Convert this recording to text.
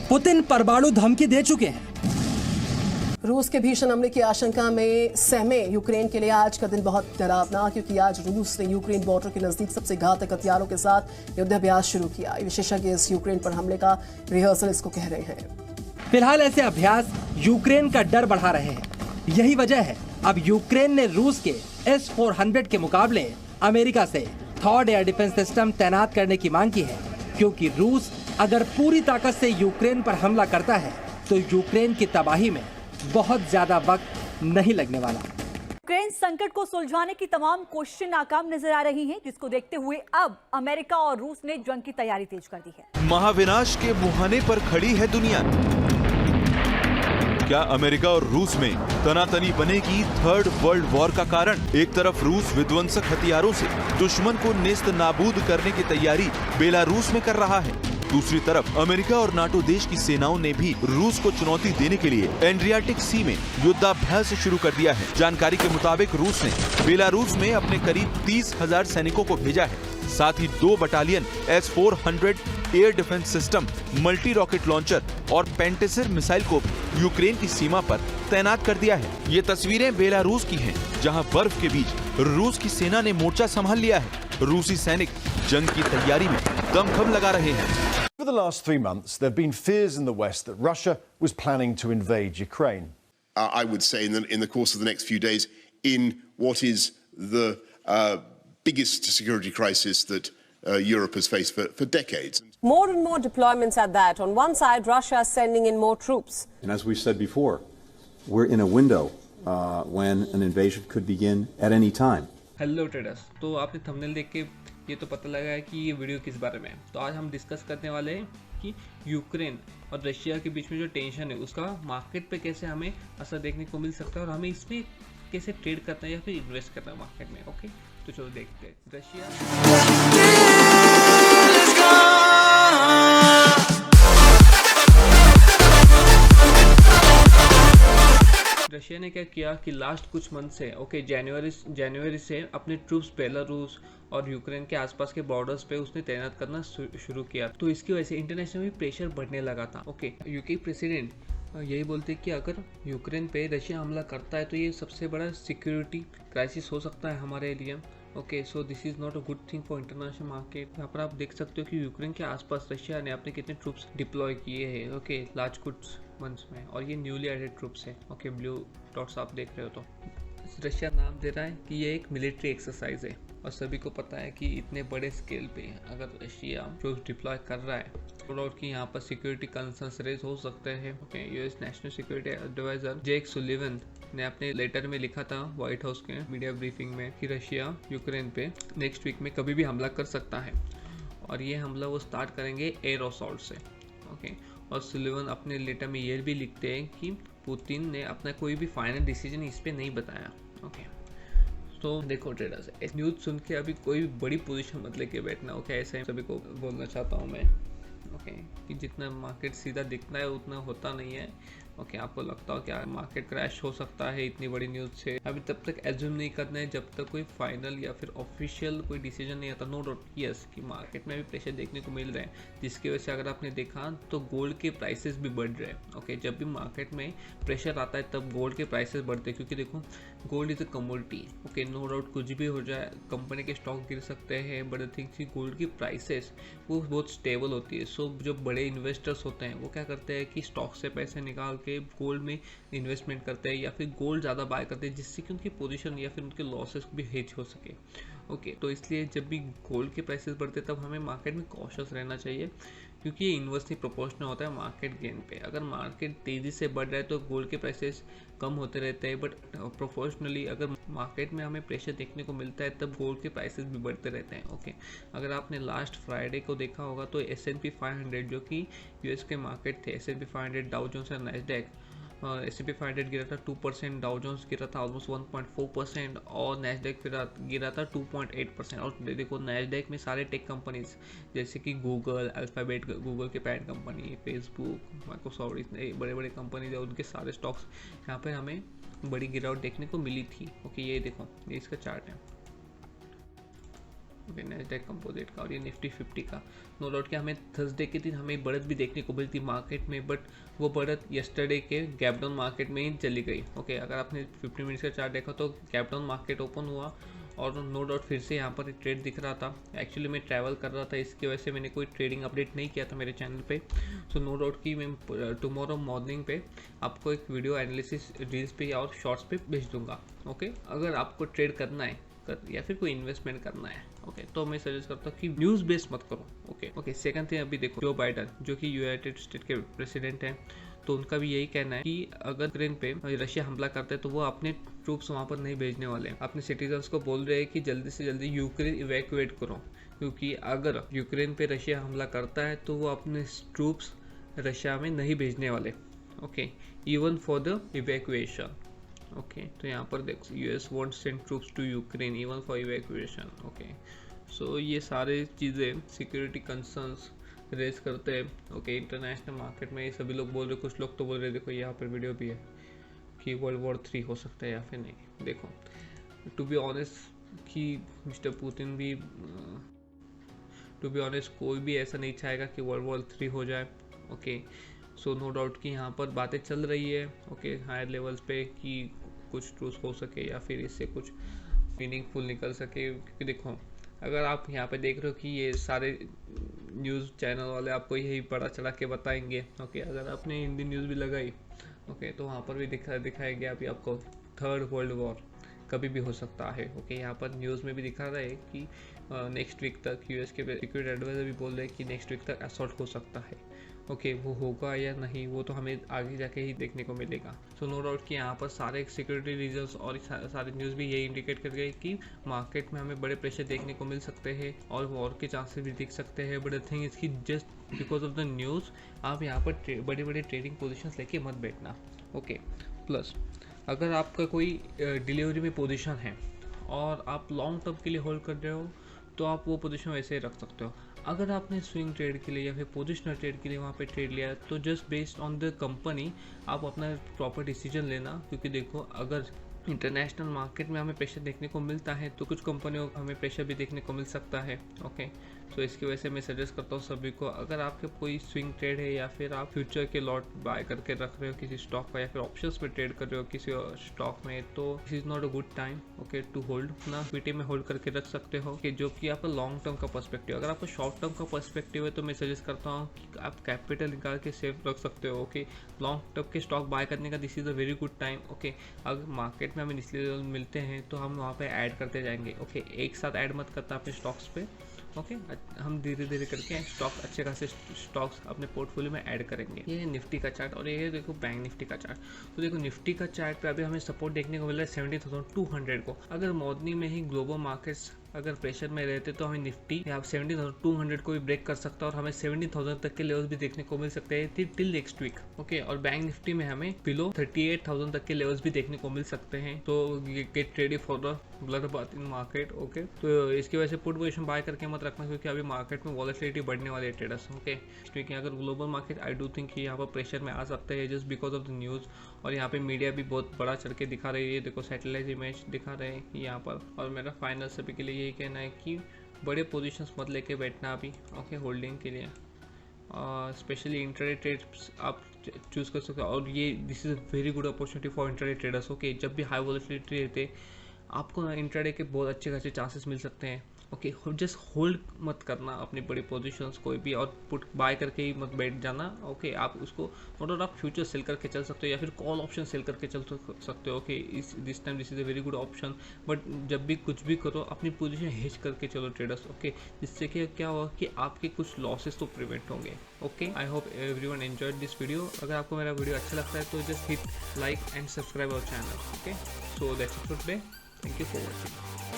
Putin परमाणु धमकी दे चुके हैं। रूस के भीषण हमले की आशंका में सहमे यूक्रेन के लिए आज का दिन बहुत डरावना, क्योंकि आज रूस ने यूक्रेन बॉर्डर के नजदीक सबसे घातक हथियारों के साथ युद्धाभ्यास शुरू किया। विशेषज्ञ इस यूक्रेन पर हमले का रिहर्सल इसको कह रहे हैं। फिलहाल ऐसे अभ्यास यूक्रेन का डर बढ़ा रहे हैं। यही वजह है अब यूक्रेन ने रूस के S-400 के मुकाबले अमेरिका से थर्ड एयर डिफेंस सिस्टम तैनात करने की मांग की है, क्योंकि रूस अगर पूरी ताकत से यूक्रेन पर हमला करता है तो यूक्रेन की तबाही में बहुत ज्यादा वक्त नहीं लगने वाला। यूक्रेन संकट को सुलझाने की तमाम कोशिशें नाकाम नजर आ रही हैं, जिसको देखते हुए अब अमेरिका और रूस ने जंग की तैयारी तेज कर दी है। महाविनाश के मुहाने पर खड़ी है दुनिया। क्या अमेरिका और रूस में तनातनी बनेगी थर्ड वर्ल्ड वॉर का कारण? एक तरफ रूस विध्वंसक हथियारों से दुश्मन को नेस्त नाबूद करने की तैयारी बेलारूस में कर रहा है, दूसरी तरफ अमेरिका और नाटो देश की सेनाओं ने भी रूस को चुनौती देने के लिए एड्रियाटिक सी में युद्धाभ्यास शुरू कर दिया है। जानकारी के मुताबिक रूस ने बेलारूस में अपने करीब 30,000 सैनिकों को भेजा है, साथ ही 2 battalion S-400 air defence system, multi rocket launcher और पेंटेसिर मिसाइल को यूक्रेन की सीमा पर तैनात कर दिया है। ये तस्वीरें बेलारूस की हैं, जहां बर्फ के बीच रूस की सेना ने मोर्चा संभाल लिया है। रूसी सैनिक जंग की तैयारी में दमखम लगा रहे हैं। For the last 3 months, there have been fears in the West that Russia was planning to invade Ukraine. I would say in the course of the next few days, in what is the biggest security crisis that Europe has faced for decades. More and more deployments at that. On one side, Russia is sending in more troops. And as we said before, we're in a window when an invasion could begin at any time. Hello traders, तो आपने thumbnail देख के ये तो पता लगा है कि ये वीडियो किस बारे में है। तो आज हम डिस्कस करने वाले हैं कि यूक्रेन और रशिया के बीच में जो टेंशन है उसका मार्केट पे कैसे हमें असर देखने को मिल सकता है और हमें इसमें कैसे ट्रेड करना है या फिर इन्वेस्ट करना है मार्केट में। ओके, तो चलो देखते हैं। रशिया ने क्या किया कि लास्ट कुछ मंथ से जनवरी से अपने ट्रूप्स बेलारूस और यूक्रेन के आसपास के बॉर्डर्स पे उसने तैनात करना शुरू किया। तो इसकी वजह से इंटरनेशनल में प्रेशर बढ़ने लगा था। ओके, यूके प्रेसिडेंट यही बोलते हैं कि अगर यूक्रेन पे रशिया हमला करता है तो ये सबसे बड़ा सिक्योरिटी क्राइसिस हो सकता है हमारे लिए। Okay, so this is not a good thing for international market. यहाँ पर आप देख सकते हो कि यूक्रेन के आसपास रशिया ने अपने कितने ट्रूप्स डिप्लॉय किए हैं। ओके, लार्ज कुछ मंथ्स में, और ये न्यूली एडेड ट्रूप्स है। ओके, ब्लू डॉट्स आप देख रहे हो। तो रशिया नाम दे रहा है कि ये एक मिलिट्री एक्सरसाइज है, और सभी को पता है कि इतने बड़े स्केल पे अगर रशिया ट्रूप्स डिप्लॉय कर रहा है तो कि यहाँ पर सिक्योरिटी कंसर्न्स रेज हो सकते हैं। Okay, US national security advisor Jake Sullivan ने अपने लेटर में लिखा था व्हाइट हाउस के मीडिया ब्रीफिंग में कि रशिया यूक्रेन पे नेक्स्ट वीक में कभी भी हमला कर सकता है, और ये हमला वो स्टार्ट करेंगे एयर असॉल्ट से। ओके, और सुलिवन अपने लेटर में ये भी लिखते हैं कि पुतिन ने अपना कोई भी फाइनल डिसीजन इस पे नहीं बताया। ओके, तो देखो ट्रेडर्स, न्यूज़ सुन के अभी कोई बड़ी पोजीशन मत लेके बैठना। ओके, ऐसे सभी को बोलना चाहता हूँ मैं। ओके, कि जितना मार्केट सीधा दिखना है उतना होता नहीं है। ओके, आपको लगता हो क्या मार्केट क्रैश हो सकता है इतनी बड़ी न्यूज़ से, अभी तब तक एज्यूम नहीं करना है जब तक कोई फाइनल या फिर ऑफिशियल कोई डिसीजन नहीं आता। नो डाउट यस कि मार्केट में भी प्रेशर देखने को मिल रहा है, जिसकी वजह से अगर आपने देखा तो गोल्ड के प्राइसेस भी बढ़ रहे हैं। ओके, जब भी मार्केट में प्रेशर आता है तब गोल्ड के प्राइसेस बढ़ते हैं, क्योंकि देखो gold is a commodity. Okay, no doubt कुछ भी हो जाए, कंपनी के स्टॉक गिर सकते हैं, बट द थिंग कि गोल्ड की प्राइसेस वो बहुत स्टेबल होती है। सो जो बड़े इन्वेस्टर्स होते हैं वो क्या करते हैं कि स्टॉक से पैसे निकाल के गोल्ड में इन्वेस्टमेंट करते हैं या फिर गोल्ड ज़्यादा बाय करते हैं, जिससे कि उनकी पोजीशन या फिर उनके लॉसेस भी हेज हो सके। ओके, तो इसलिए जब भी गोल्ड के प्राइसेस बढ़ते तब हमें मार्केट में कॉशियस रहना चाहिए, क्योंकि ये इन्वर्सली प्रोपोर्शनल होता है मार्केट गेन पे। अगर मार्केट तेज़ी से बढ़ रहा है तो गोल्ड के प्राइसेस कम होते रहते हैं, बट प्रोपोर्शनली अगर मार्केट में हमें प्रेशर देखने को मिलता है तब गोल्ड के प्राइसेस भी बढ़ते रहते हैं। ओके, अगर आपने लास्ट फ्राइडे को देखा होगा तो S&P 500 जो कि यूएस के मार्केट थे, S&P 500, डाउ जोन्स और नैस्डैक, S&P 500 गिरा था 2%, डाउ जोन्स गिरा था ऑलमोस्ट 1.4% और नैस्डैक गिरा था 2.8%। और देखो नैस्डैक में सारे टेक कंपनीज जैसे कि गूगल, अल्फाबेट, गूगल के पैरेंट कंपनी, फेसबुक, माइक्रोसॉफ्ट, इतने बड़े बड़े कंपनीज है, उनके सारे स्टॉक्स यहाँ पर हमें बड़ी गिरावट देखने को मिली थी। ओके, ये देखो, ये इसका चार्ट है। ओके, नैस्डैक कंपोजिट का और ये निफ्टी 50 का। नो डाउट कि हमें थर्सडे के दिन हमें बढ़त भी देखने को मिलती मार्केट में, बट वो बढ़त यस्टरडे के गैप डाउन मार्केट में ही चली गई। ओके, अगर आपने 15 मिनट्स का चार्ट देखा तो गैप डाउन मार्केट ओपन हुआ और नो डाउट फिर से यहाँ पर ट्रेड दिख रहा था। एक्चुअली मैं ट्रैवल कर रहा था, इसकी वजह से मैंने कोई ट्रेडिंग अपडेट नहीं किया था मेरे चैनल पे। सो नो डाउट कि मैं टुमारो मॉर्निंग पे आपको एक वीडियो एनालिसिस रील्स पे और शॉर्ट्स पे भेज दूंगा। ओके, अगर आपको ट्रेड करना है या फिर कोई इन्वेस्टमेंट करना है, ओके, तो मैं सजेस्ट करता हूँ कि न्यूज़ बेस्ड मत करो। ओके, सेकंड थिंग, अभी देखो जो बाइडन जो कि यूनाइटेड स्टेट के प्रेसिडेंट हैं, तो उनका भी यही कहना है कि अगर यूक्रेन पे रशिया हमला करता है तो वो अपने ट्रूप्स वहाँ पर नहीं भेजने वाले हैं। अपने सिटीजन्स को बोल रहे हैं कि जल्दी से जल्दी यूक्रेन इवैक्यूएट करो, क्योंकि अगर यूक्रेन पे रशिया हमला करता है तो वो अपने ट्रूप्स रशिया में नहीं भेजने वाले। Okay, even for the evacuation. Okay, तो यहाँ पर देखो US won't send troops to Ukraine even for evacuation. Okay, so ये सारे चीज़ें सिक्योरिटी कंसर्न्स रेज करते हैं। ओके, इंटरनेशनल मार्केट में ये सभी लोग बोल रहे, कुछ लोग तो बोल रहे, देखो यहाँ पर वीडियो भी है कि वर्ल्ड वॉर 3 हो सकता है या फिर नहीं। देखो, टू बी ऑनेस्ट कि मिस्टर पुतिन भी टू बी ऑनेस्ट कोई भी ऐसा नहीं चाहेगा कि वर्ल्ड वॉर 3 हो जाए। ओके, सो नो डाउट कि यहाँ पर बातें चल रही है ओके हायर लेवल्स पे कि कुछ ट्रूस हो सके या फिर इससे कुछ मीनिंगफुल निकल सके। क्योंकि देखो, अगर आप यहाँ पे देख रहे हो कि ये सारे न्यूज़ चैनल वाले आपको यही बड़ा चढ़ा के बताएंगे। ओके, अगर आपने हिंदी न्यूज़ भी लगाई ओके, तो वहाँ पर भी दिखाया गया अभी आपको थर्ड वर्ल्ड वॉर कभी भी हो सकता है। ओके, यहाँ पर न्यूज़ में भी दिखा रहा है कि नेक्स्ट वीक तक यूएस के सिक्योरिटी एडवाइजर भी बोल रहे हैं कि नेक्स्ट वीक तक असॉल्ट हो सकता है। ओके, वो होगा या नहीं वो तो हमें आगे जाके ही देखने को मिलेगा। सो नो डाउट कि यहाँ पर सारे सिक्योरिटी रीजन्स और सारे न्यूज़ भी यही इंडिकेट कर गए कि मार्केट में हमें बड़े प्रेशर देखने को मिल सकते हैं और वॉर के चांसेस भी दिख सकते हैं। बट द थिंग इज कि just because of the news आप यहाँ पर बड़े बड़े ट्रेडिंग पोजिशंस लेके मत बैठना। ओके, प्लस अगर आपका कोई डिलीवरी में पोजीशन है और आप लॉन्ग टर्म के लिए होल्ड कर रहे हो तो आप वो पोजीशन वैसे ही रख सकते हो। अगर आपने स्विंग ट्रेड के लिए या फिर पोजिशनल ट्रेड के लिए वहाँ पे ट्रेड लिया तो just based on the company आप अपना प्रॉपर डिसीजन लेना। क्योंकि देखो, अगर इंटरनेशनल मार्केट में हमें प्रेशर देखने को मिलता है तो कुछ कंपनियों को हमें प्रेशर भी देखने को मिल सकता है। ओके, तो इसकी वजह से मैं सजेस्ट करता हूँ सभी को, अगर आपके कोई स्विंग ट्रेड है या फिर आप फ्यूचर के लॉट बाय करके रख रहे हो किसी स्टॉक का या फिर ऑप्शंस में ट्रेड कर रहे हो किसी स्टॉक में, तो this is not a good time okay to hold. अपना पीटी में होल्ड करके रख सकते हो कि जो कि आपका लॉन्ग टर्म का पर्सपेक्टिव। अगर आपका शॉर्ट टर्म का पर्सपेक्टिव है तो मैं सजेस्ट करता हूँ कि आप कैपिटल निकाल के सेफ रख सकते हो। ओके, लॉन्ग टर्म के स्टॉक बाय करने का this is a very good time. Okay, अगर मार्केट में हमें निचले लेवल मिलते हैं तो हम वहाँ पे ऐड करते जाएंगे। ओके, एक साथ ऐड मत करता अपने स्टॉक्स पे। ओके, हम धीरे धीरे करके स्टॉक अच्छे खासे स्टॉक्स अपने पोर्टफोलियो में ऐड करेंगे। ये निफ्टी का चार्ट और ये देखो बैंक निफ्टी का चार्ट। तो देखो, निफ्टी का चार्ट पे अभी हमें सपोर्ट देखने को मिल रहा है 70,200 को। अगर मॉर्निंग में ही ग्लोबल मार्केट्स अगर प्रेशर में रहते तो हमें निफ्टी यहाँ 70,200 को भी ब्रेक कर सकता है और हमें 70,000 तक के लेवल्स भी देखने को मिल सकते हैं टिल नेक्स्ट वीक। ओके, और बैंक निफ्टी में हमें बिलो 38,000 तक के लेवल्स भी देखने को मिल सकते हैं। तो get ready for the blood bath in market. Okay, तो इसकी वजह से पुट पोजीशन बाय करके मत रखना क्योंकि अभी मार्केट में वॉलेटिलिटी बढ़ने वाली है ट्रेडर्स। ओके, क्योंकि अगर global market I do think यहाँ पर प्रेशर में आ सकते हैं just because of the news. और यहाँ पे मीडिया भी बहुत बड़ा चढ़ के दिखा रही है। देखो, सैटेलाइट इमेज दिखा रहे हैं यहाँ पर। और मेरा फाइनल सभी के लिए यही कहना है कि बड़े पोजीशंस मत लेके बैठना अभी। ओके, होल्डिंग के लिए स्पेशली इंट्राडे ट्रेड्स आप चूज़ कर सकते हो। और ये this is a very good opportunity for intraday traders. Okay, जब भी हाई वॉलेटिलिटी रहते आपको ना इंट्राडे के बहुत अच्छे खासे चांसेस मिल सकते हैं। ओके, जस्ट होल्ड मत करना अपनी बड़ी पोजीशंस कोई भी और पुट बाय करके ही मत बैठ जाना। ओके, आप उसको नॉट आप फ्यूचर सेल करके चल सकते हो या फिर कॉल ऑप्शन सेल करके चल सकते हो। Okay, this time this is a very good option. But जब भी कुछ भी करो अपनी पोजीशन हेज करके चलो ट्रेडर्स। ओके, जिससे कि क्या होगा कि आपके कुछ लॉसेस तो प्रिवेंट होंगे। Okay, I hope everyone enjoyed this video. अगर आपको मेरा वीडियो अच्छा लगता है तो just hit like and subscribe our channel. Okay, so that's it for today. Thank you for watching.